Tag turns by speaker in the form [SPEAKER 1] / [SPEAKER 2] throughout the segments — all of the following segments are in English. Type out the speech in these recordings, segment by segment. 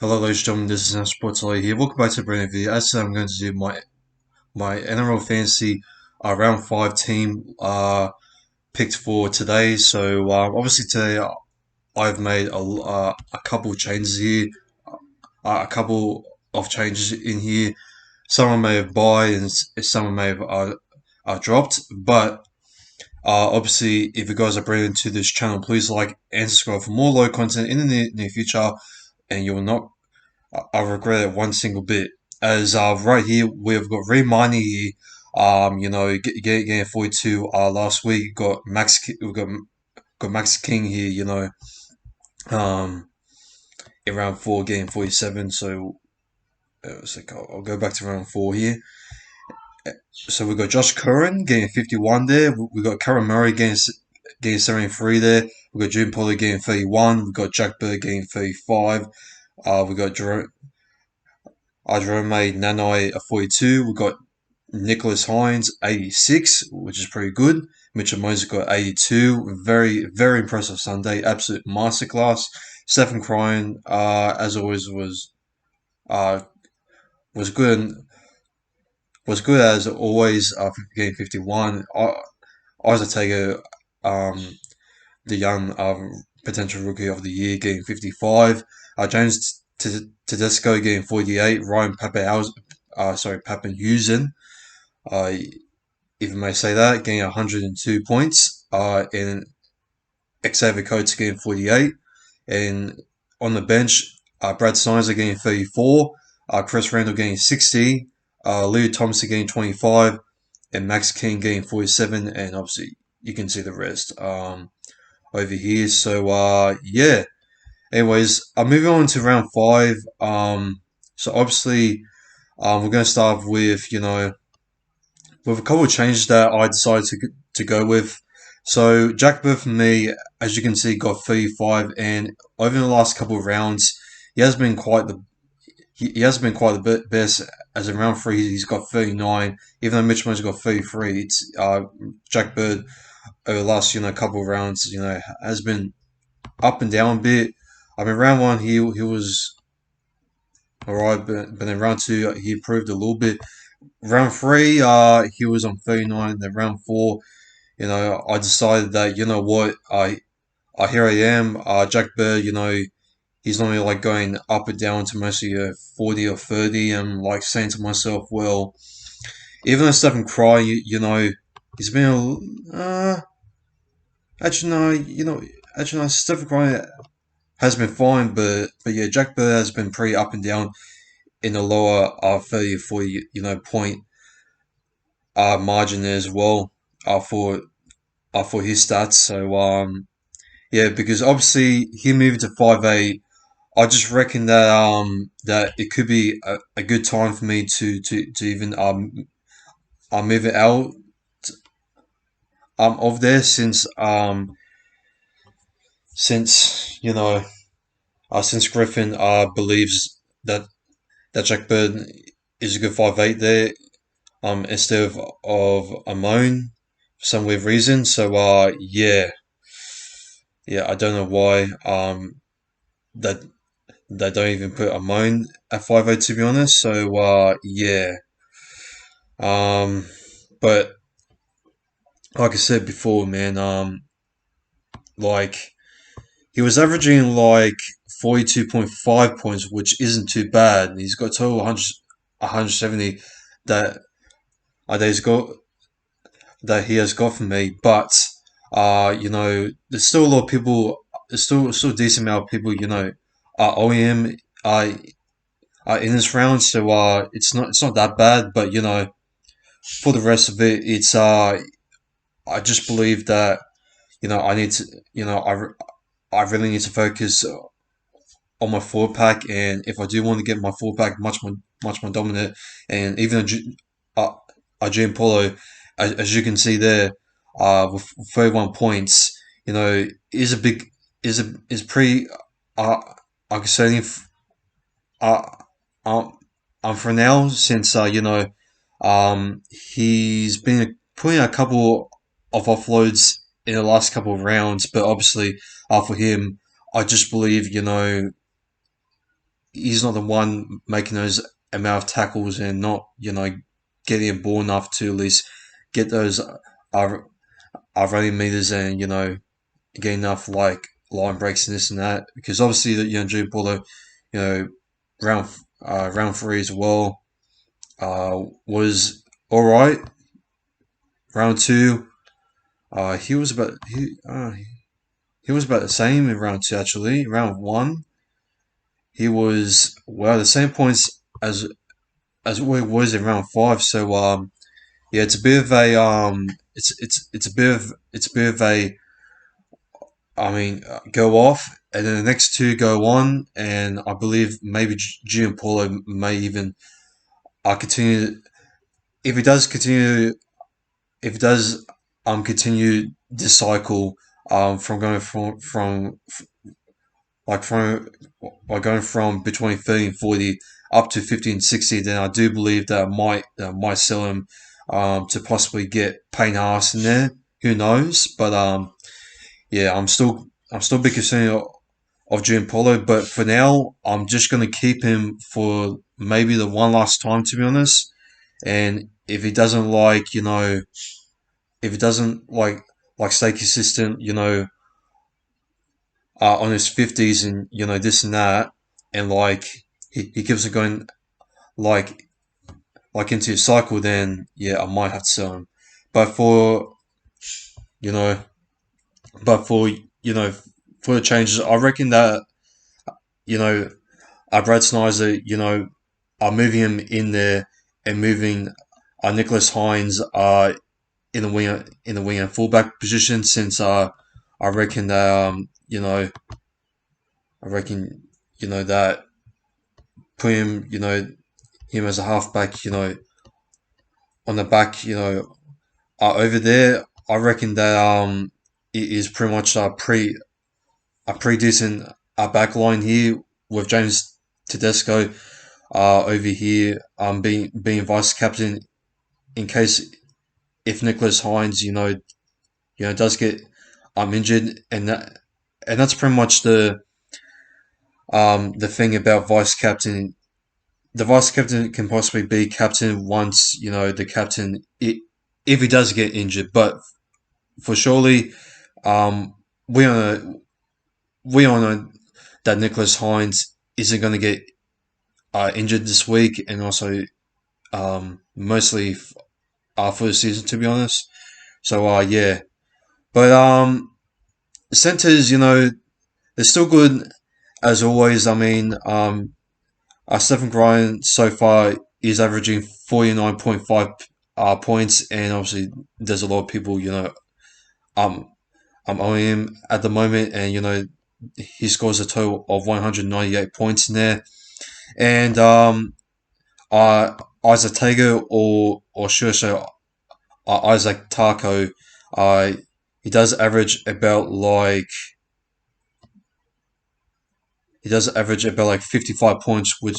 [SPEAKER 1] Hello, ladies and gentlemen. This is Sports Ollie here. Welcome back to a brand new video. As I said, I'm going to do my NRL Fantasy round 5 team picked for today. So obviously today I've made a couple of changes here, a couple of changes in here. Some I may have buy and some I may have dropped. But obviously, if you guys are brand new to this channel, please like and subscribe for more low content in the near future, and you will not I regret it one single bit. As right here, we've got Ray Miney here. Getting 42 last week. Got Max King here. Um, in round 4, getting 47. So it's like I'll go back to round 4 here. So we got Josh Curran getting 51 there. We got Curran Murray getting 73 there. We got June Pollard getting 31. We got Jack Bird getting 35. We got Jerome Nanai a 42. We got Nicholas Hynes 86, which is pretty good. Mitchell Moses got 82. Very, very impressive Sunday. Absolute masterclass. Stephen Crichton, as always, uh, was good. Was good as always. Game 51. Isaac Tager, the young potential rookie of the year, getting 55. James Tedesco getting 48. Ryan Papenhuisen, if I may say that, getting 102 points. And Xavier Coates getting 48. And on the bench, Brad Schneider getting 34. Chris Randall getting 60. Leo Thompson getting 25. And Max King getting 47. And obviously, you can see the rest over here. So, yeah. Anyways, moving on to round 5. So obviously, we're going to start with, with a couple of changes that I decided to go with. So Jack Bird for me, as you can see, got 35, and over the last couple of rounds, he has been quite the best. As in round 3, he's got 39. Even though Mitch Moses got 33, it's Jack Bird over the last couple of rounds, has been up and down a bit. I mean, round 1 he was alright, but in round 2 he improved a little bit. Round 3 he was on 39. Then round 4, I decided that what, here I am, Jack Bird, he's normally like going up and down to mostly 40 or 30. I'm like saying to myself, well, even though Stephen Cry, he's been actually no, Stephen Cry has been fine, but yeah, Jack Bird has been pretty up and down in the lower 30 or 40 point margin there as well for his stats. So yeah, because obviously he moving to 5'8", I just reckon that it could be a good time for me to even move it out of there, since since Griffin believes that Jack Bird is a good 5'8" there, instead of Amon for some weird reason. So yeah, I don't know why that they don't even put Amon at 5'8", to be honest. So yeah, but like I said before, man, like he was averaging like 42.5 points, which isn't too bad. He's got total 170 that he's got that he has got from me, but there's still a lot of people. There's still a decent amount of people, OEM in this round. So it's not that bad, but for the rest of it, it's I just believe that I need to I really need to focus on my forward pack, and if I do want to get my forward pack much more dominant, and even Jim Polo, as you can see there, with 31 points, is a big is pretty concerning. Uh, for now, since he's been putting a couple of offloads in the last couple of rounds, but obviously for him, I just believe he's not the one making those amount of tackles and not getting a ball enough to at least get those running meters and get enough line breaks and this and that, because obviously Junior Paulo, you know round 3 as well was all right. Round 2, he was about he was about the same in round 2 actually. Round 1, he was the same points as what it was in round 5. So yeah, it's a bit of a it's a bit of a go off, and then the next 2 go on, and I believe maybe Gianpaulo may even continue. If he does continue, if he does continue this cycle from going from going from between 30 and 40 up to 50 and 60, then I do believe that might sell him to possibly get Payne Haas in there. Who knows? But yeah, I'm still a bit concerned of Gianpaulo, but for now, I'm just going to keep him for maybe the one last time, to be honest. And if he doesn't if he doesn't stay consistent, on his 50s and this and that, and he keeps it going like into his cycle, then yeah, I might have to sell him. But you know, for the changes, I reckon that you know Brad Snyder, are moving him in there and moving Nicholas Hynes in the wing and fullback position, since I reckon that I reckon that put him as a halfback, on the back, over there. I reckon that it is pretty much a pretty decent back line here with James Tedesco over here being vice captain in case if Nicholas Hynes does get injured, and that's pretty much the thing about vice captain. The vice captain can possibly be captain once the captain if he does get injured, but for surely we all know that Nicholas Hynes isn't going to get injured this week, and also mostly for the season, to be honest. So yeah, but centers, they're still good as always. I mean, Stephen Ryan so far is averaging 49.5 points, and obviously there's a lot of people, um, I'm owing him at the moment, and he scores a total of 198 points in there, and Isaac Tago or Shusha Isaac Tarko, he does average about he does average about 55 points, which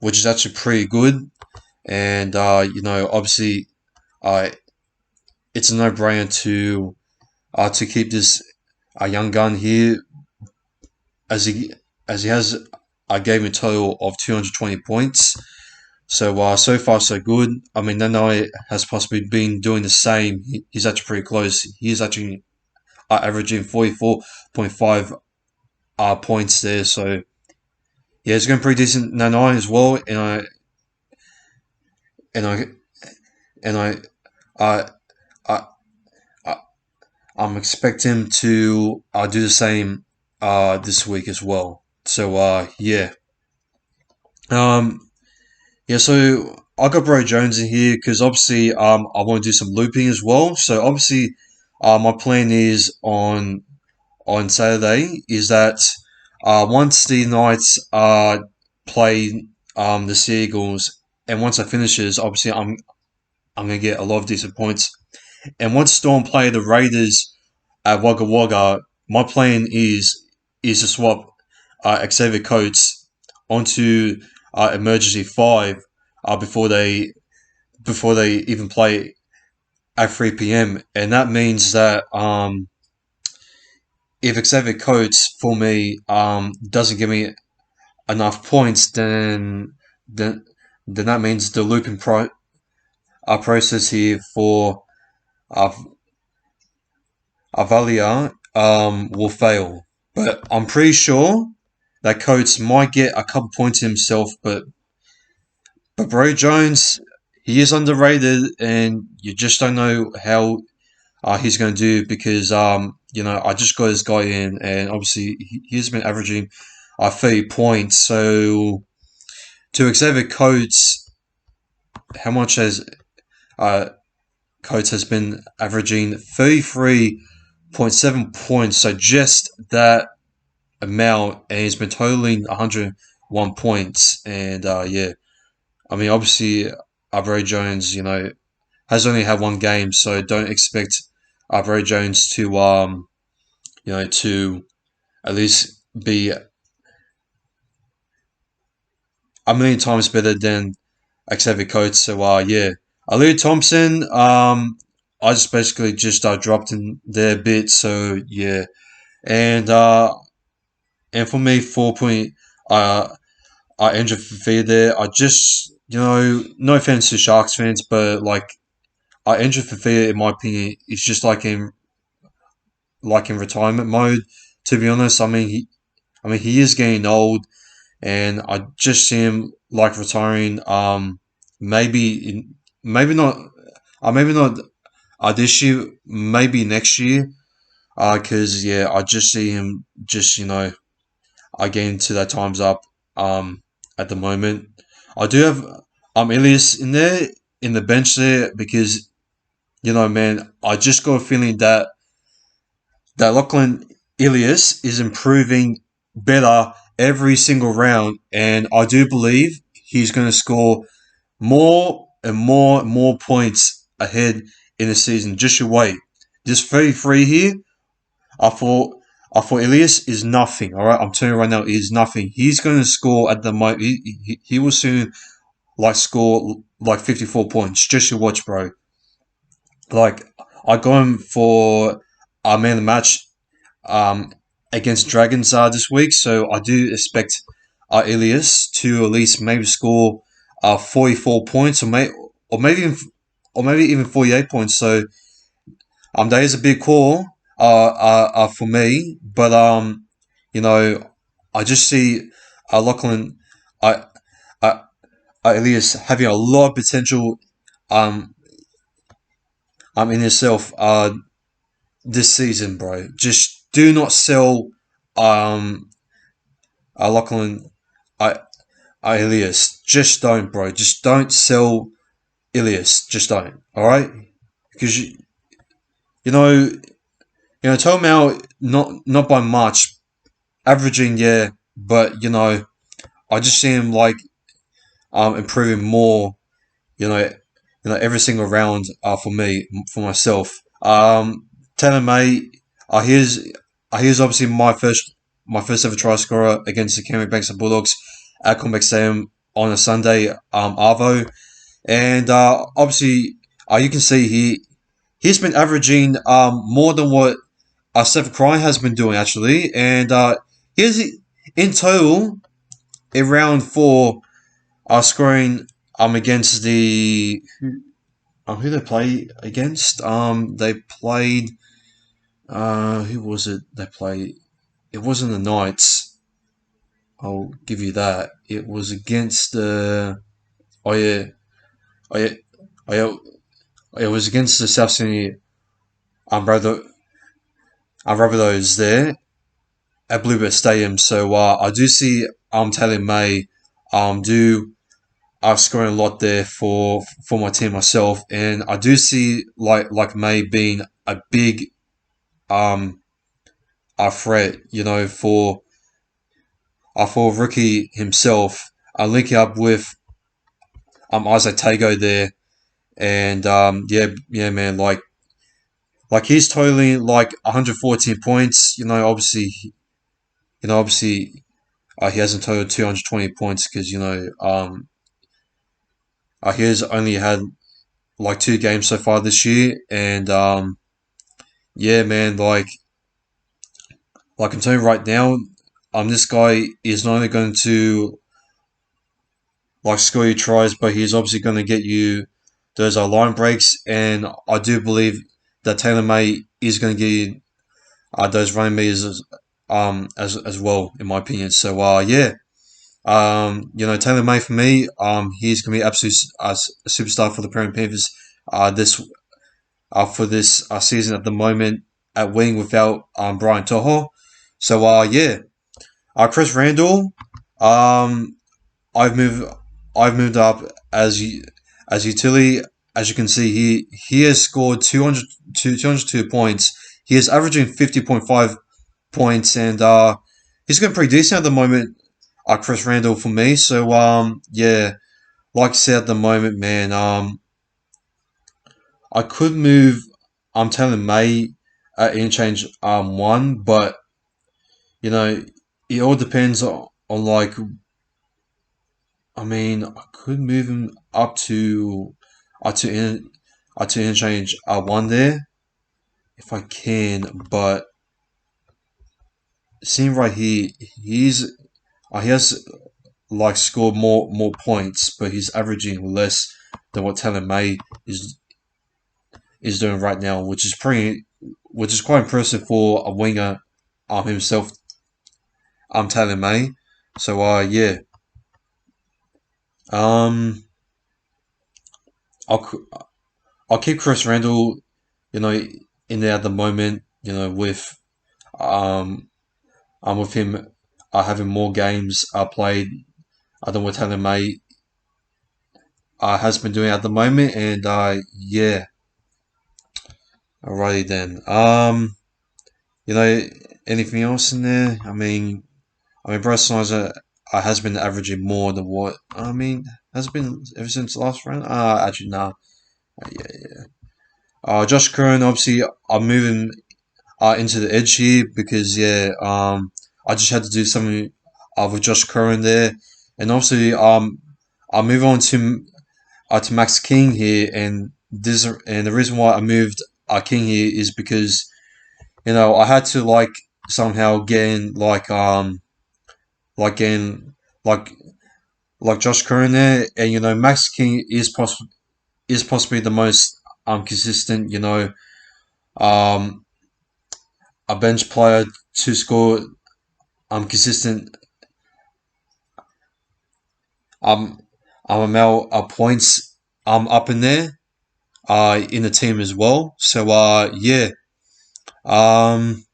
[SPEAKER 1] is actually pretty good. And obviously, it's a no-brainer to keep this young gun here, as he has gave him a total of 220 points. So so far so good. I mean, Nanai has possibly been doing the same. He's actually pretty close. He's actually averaging 44.5 points there. So yeah, it's going pretty decent Nanai as well. And I and I I I I'm expecting him to do the same this week as well. So yeah. Um yeah, so I got Bro Jones in here because obviously I want to do some looping as well. So obviously my plan is on Saturday is that once the Knights play the Seagulls, and once it finishes, obviously I'm gonna get a lot of decent points. And once Storm play the Raiders at Wagga Wagga, my plan is to swap Xavier Coates onto emergency 5 before they even play at 3 p.m. And that means that if Xavier Coates for me doesn't give me enough points, then that means the looping process here for uh, Avalia will fail. But I'm pretty sure that Coates might get a couple points himself, but Bro Jones, he is underrated, and you just don't know how he's going to do because I just got this guy in, and obviously he's been averaging 30 points. So to Xavier Coates, how much has uh, Coates has been averaging 33.7 points. So just that amount, and he's been totaling 101 points. And yeah, I mean, obviously, Bro Jones, has only had one game, so don't expect Bro Jones to at least be a million times better than Xavier Coates. So yeah, Aaliyah Thompson, I just basically just dropped in there a bit. So yeah, and for me, 4 point Andrew Fafita there. I just no offense to Sharks fans, but like Andrew Fafita, in my opinion, is just like in retirement mode. To be honest, I mean he is getting old, and I just see him like retiring. Maybe not. Maybe not this year. Maybe next year. Because yeah, I just see him just getting to that times up. At the moment, I do have Elias in there in the bench there because man, I just got a feeling that Lachlan Ilias is improving better every single round, and I do believe he's going to score more and more and more points ahead in the season. Just you wait. This 33 here, I thought Ilias is nothing. All right, I'm telling you right now, he is nothing. He's going to score at the moment. He will soon score like 54 points. Just you watch, bro. Like I got him for man of the match um, against Dragons this week. So I do expect Ilias to at least maybe score 44 points, or maybe even, 48 points. So that is a big call for me, but you know I just see Lachlan uh, uh, Ilias having a lot of potential um in himself this season, bro. Just do not sell um Lachlan I Ilias. Just don't, bro. Just don't sell Ilias. Just don't. All right, because you know Tom out not by much, averaging yeah, but I just see him like improving more. Every single round for me for myself. Tanner May, here's obviously my first ever try scorer against the Canberra Banks and Bulldogs at Combank Stadium on a Sunday, Arvo. And obviously, you can see he's been averaging more than what Steph Cry has been doing actually, and here's in total in round four, scoring against the who they play against. They played who was it? They played. It wasn't the Knights. I'll give you that. It was against the. Oh yeah, oh yeah, oh yeah. It was against the South Sydney brother Rabbitohs there at Bluebird Stadium. So I do see Taylor May do scoring a lot there for my team myself, and I do see like May being a big um threat, for rookie himself, linking up with Isaac Tago there, and yeah man, like he's totally like 114 points. Obviously he hasn't totaled 220 points because he has only had like two games so far this year, and yeah, man, like I'm telling you right now, this guy is not only going to like score you tries, but he's obviously going to get you those line breaks. And I do believe that Taylor May is going to get you those running meters as well, in my opinion. So yeah. Taylor May for me, he's gonna be absolute a superstar for the Parent Panthers. This for this season at the moment at wing without Brian Toho. So yeah, Chris Randall, um, I've moved I've moved up as utility. As you can see, he has scored 202 points. He is averaging 50.5 points, and he's going pretty decent at the moment. Chris Randall for me. So yeah, like I said at the moment, man, I could move. I'm telling May interchange one, but you know, it all depends on like. I mean, I could move him up to to interchange one there if I can, but seeing right here, he has like scored more points, but he's averaging less than what Taylor May is doing right now, which is quite impressive for a winger himself, Taylor May. So yeah, um, I'll I'll keep Chris Randall, you know, in there at the moment, um, with him having more games played than what Taylor May has been doing at the moment, and yeah, alrighty then. You know, anything else in there? Brad Schneider has been averaging more than what has been ever since the last round. Actually, nah. Yeah. Josh Curran, obviously, I'm moving into the edge here because I just had to do something with Josh Curran there, and obviously, I'll move on to Max King here, and the reason why I moved King here is because I had to like somehow get in like in like Josh Curran there, and Max King is possibly the most consistent um a bench player to score consistent um amount of points up in there in the team as well. So yeah, um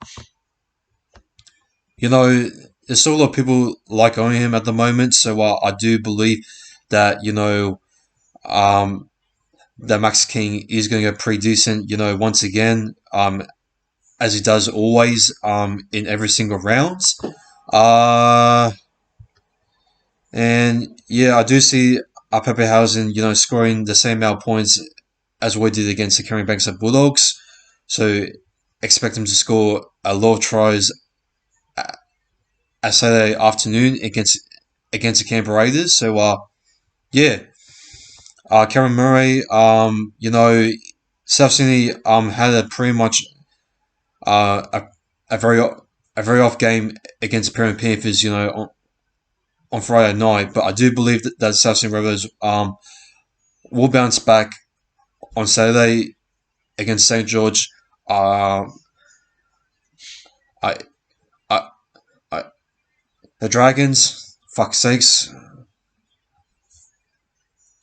[SPEAKER 1] there's still a lot of people like owning him at the moment. So I do believe that um that Max King is going to go pretty decent. Once again, as he does always in every single rounds. Uh, and yeah, I do see Pepperhausen, scoring the same amount of points as we did against the Curran Banks of Bulldogs. So expect him to score a lot of tries at Saturday afternoon against the Canberra Raiders. So yeah, Cameron Murray, South Sydney had a pretty much a very off game against the Parent Panthers, on Friday night. But I do believe that South Sydney Rebels will bounce back on Saturday against St George. I, I, I, the Dragons. Fuck's sakes,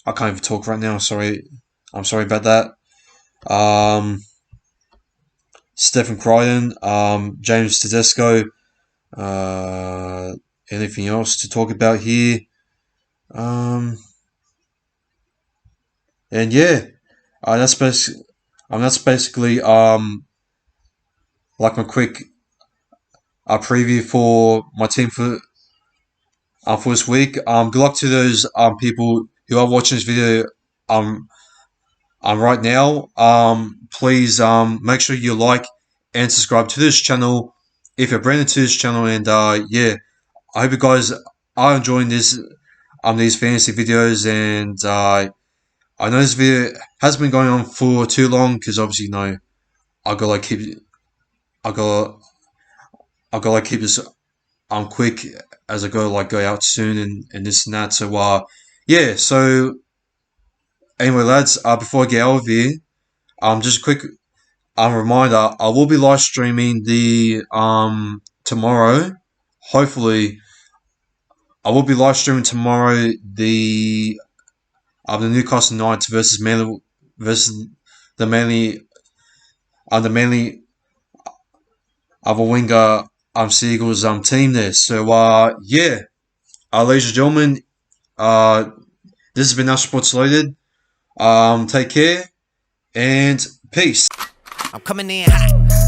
[SPEAKER 1] I can't even talk right now. I'm sorry about that. Stephen Crichton, James Tedesco. Anything else to talk about here? Um, and yeah, that's basically like my quick preview for my team for this week. Good luck to those people who are watching this video um right now. Please make sure you like and subscribe to this channel if you're brand new to this channel. And yeah, I hope you guys are enjoying these fantasy videos. And I know this video has been going on for too long because obviously I gotta like keep I gotta like keep this I'm quick as I go out soon and this and that. So yeah. So anyway, lads, before I get out of here, just a quick reminder, I will be live streaming the tomorrow. Hopefully, I will be live streaming tomorrow the Newcastle Knights versus Manly versus the Manly the Manly other winger Seagulls team there. So yeah, ladies and gentlemen, this has been National Sports Loaded. Take care and peace.
[SPEAKER 2] I'm coming in hot.